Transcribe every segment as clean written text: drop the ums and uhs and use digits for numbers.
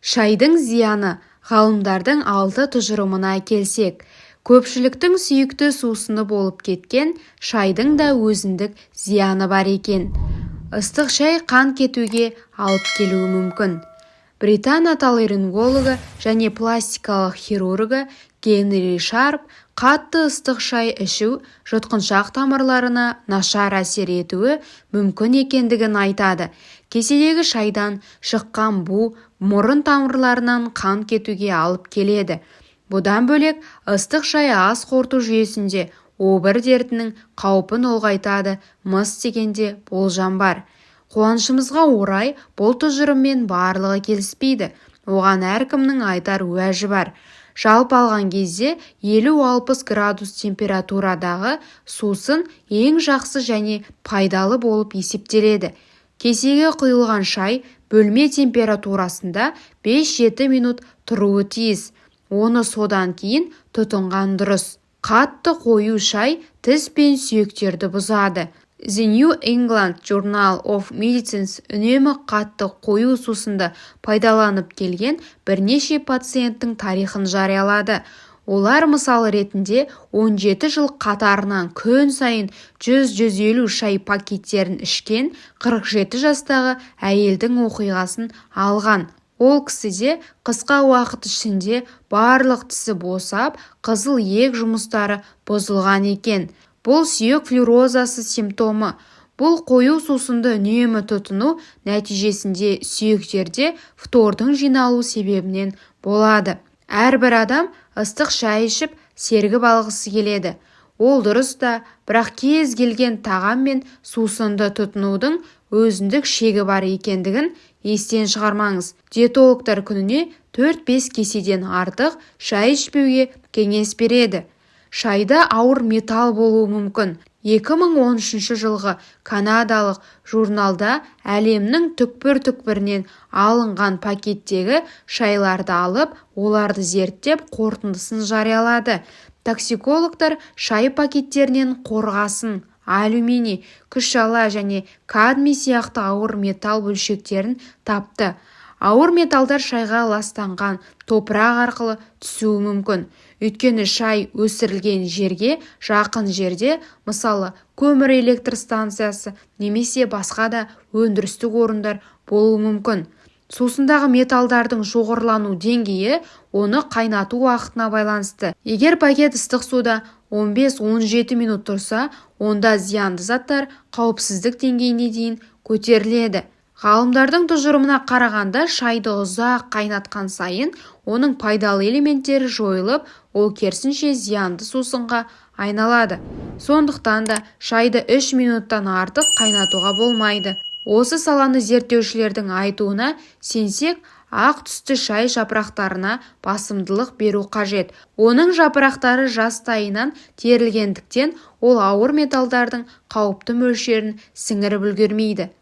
Шайдың зияны. Ғалымдардың 6 тұжырымына келсек, көпшіліктің сүйікті сусыны болып кеткен шайдың да өзіндік зияны бар екен. Ыстық шай қан кетуге алып келуі мүмкін. Британ отоларингологы және пластикалық хирургы Генри Шарп қатты ыстық шай ішу жұтқыншақ тамырларына нашар әсер етуі мүмкін екендігін айтады. Кеседегі шайдан шыққан бу мұрын тамырларынан қан кетуге алып келеді. Бұдан бөлек ыстық шай ас қорыту жүйесінде обыр дертінің қаупін ұлғайтады, мыс дегенде болжам бар. Қуанышымызға орай бұл тұжырыммен барлығы келіспейді. Оған әркімнің айтар уәжі бар. Жалпы алған кезде 50-60 градус температурадағы сусын ең жақсы және пайдалы болып есептеледі. Кесеге құйылған шай бөлме температурасында 5-7 минут тұруы тиіс. Оны содан кейін тұтынған дұрыс. Қатты қою шай тіс пен сүйектерді бұзады. The New England Journal of Medicine үнемі қатты қою сусынды пайдаланып келген бірнеше пациенттің тарихын жариялады. Олар мысал ретінде 17 жыл қатарынан күн сайын 100-150 шай пакеттерін ішкен 47 жастағы әйелдің оқиғасын алған. Ол кісіде қысқа уақыт ішінде барлық тісі босап, қызыл иек жұмыстары бұзылған екен. Бұл сүйек флюрозасы симптомы. Бұл қою сусынды үнемі тұтыну нәтижесінде сүйектерде фтордың жиналу себебінен болады. Әрбір адам ыстық шай ішіп сергіп алғысы келеді. Ол дұрыс та, бірақ кез келген тағам мен сусынды тұтынудың өзіндік шегі бар екендігін естен шығармаңыз. Диетологтар күніне 4-5 кеседен артық шай ішпеуге кеңес береді. Шайда ауыр металл болуы мүмкін. 2013 жылғы канадалық журналда әлемнің түкпір-түкпірінен алынған пакеттегі шайларды алып, оларды зерттеп қорытындысын жариялады. Токсикологтар шай пакеттерінен қорғасын, алюминий, күшала және кадмий сияқты ауыр металл бөлшектерін тапты. Ауыр металдар шайға ластанған топырақ арқылы түсуі мүмкін. Өйткені шай өсірілген жерге жақын жерде, мысалы көмір электр станциясы немесе басқа да өндірістік орындар болуы мүмкін. Сусындағы металдардың шоғырлану деңгейі оны қайнату уақытына байланысты. Егер пакет ыстық суда 15-17 минут тұрса, онда зиянды заттар қауіпсіздік деңгейіне дейін көтеріледі. Ғалымдардың тұжырымына қарағанда, шайды ұзақ қайнатқан сайын оның пайдалы элементтері жойылып, ол керісінше зиянды сусынға айналады. Сондықтан да шайды 3 минуттан артық қайнатуға болмайды. Осы саланы зерттеушілердің айтуына сенсек, ақ түсті шай жапырақтарына басымдылық беру қажет. Оның жапырақтары жастайынан терілгендіктен ол ауыр металдардың қауіпті мөлшерін сіңіріп үлгермейді.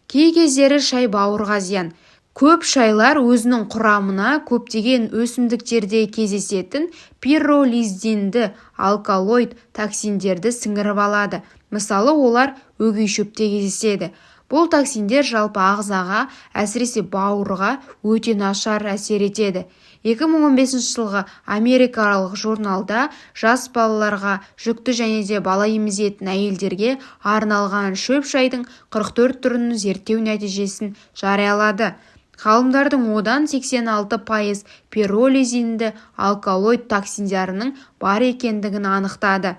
Кей кездері шай бауырға зиян. Көп шайлар өзінің құрамына көптеген өсімдіктерде кездесетін пирролиздинді алкалоид токсиндерді сіңіріп алады. Мысалы, олар өгей шөпте кездеседі. Бұл токсиндер жалпы ағзаға, әсіресе бауырға өте нашар әсер етеді. 2015 жылғы америкалық журналда жас балаларға, жүкті және де бала емізетін әйелдерге арналған шөп шайдың 44 түрін зерттеу нәтижесін жариялады. Ғалымдардың одан 86% пирролизинді алкалоид токсиндерінің бар екендігін анықтады.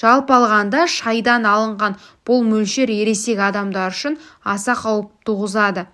Жалпы алғанда шайдан алынған бұл мөлшер ересек адамдар үшін аса қауіп туғызады.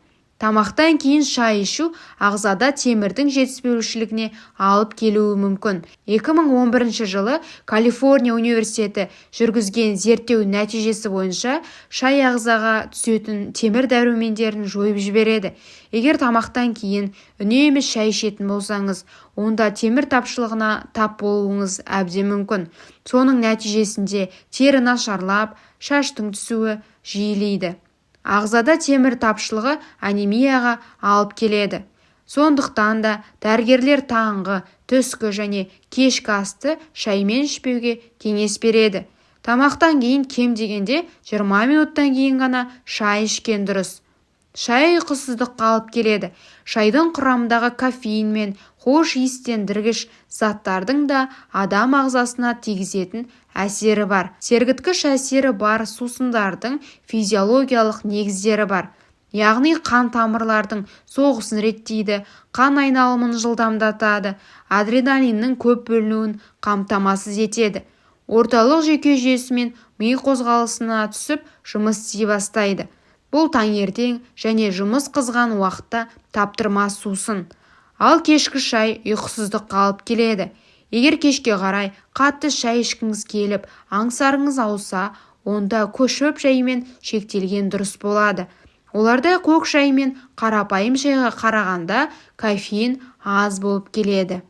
Тамақтан кейін шай ішу ағзада темірдің жетіспеушілігіне алып келуі мүмкін. 2011 жылы Калифорния университеті жүргізген зерттеу нәтижесі бойынша шай ағзаға түсетін темір дәрумендерін жойып жібереді. Егер тамақтан кейін үнемі шай ішетін болсаңыз, онда темір тапшылығына тап болуыңыз әбден мүмкін. Соның нәтижесінде тері нашарлап, шаштың түсуі жиілейді. Ағзада темір тапшылығы анемияға алып келеді. Сондықтан да дәрігерлер таңғы, түскі және кешкі асты шаймен ішпеуге кеңес береді. Тамақтан кейін кем дегенде 20 минуттан кейін ғана шай ішкен дұрыс. Шай ұйқысыздыққа алып келеді. Шайдың құрамындағы кофеин мен хош иістендіргіш заттардың да адам ағзасына тигізетін әсері бар. Сергіткіш әсері бар сусындардың физиологиялық негіздері бар. Яғни қан тамырлардың соғысын реттейді, қан айналымын жылдамдатады, адреналиннің көп бөлінуін қамтамасыз етеді. Орталық жүйке жүйесі мен ми қозғалысына түсіп жұмыс істей бастайды. Бұл таңертең және жұмыс қызған уақытта таптырмас сусын. Ал кешкі шай ұйқысыздыққа алып келеді. Егер кешке қарай қатты шай ішкіңіз келіп, аңсарыңыз ауса, онда көшіп шаймен шектелген дұрыс болады. Оларда көк шай мен қарапайым шайға қарағанда кофеин аз болып келеді.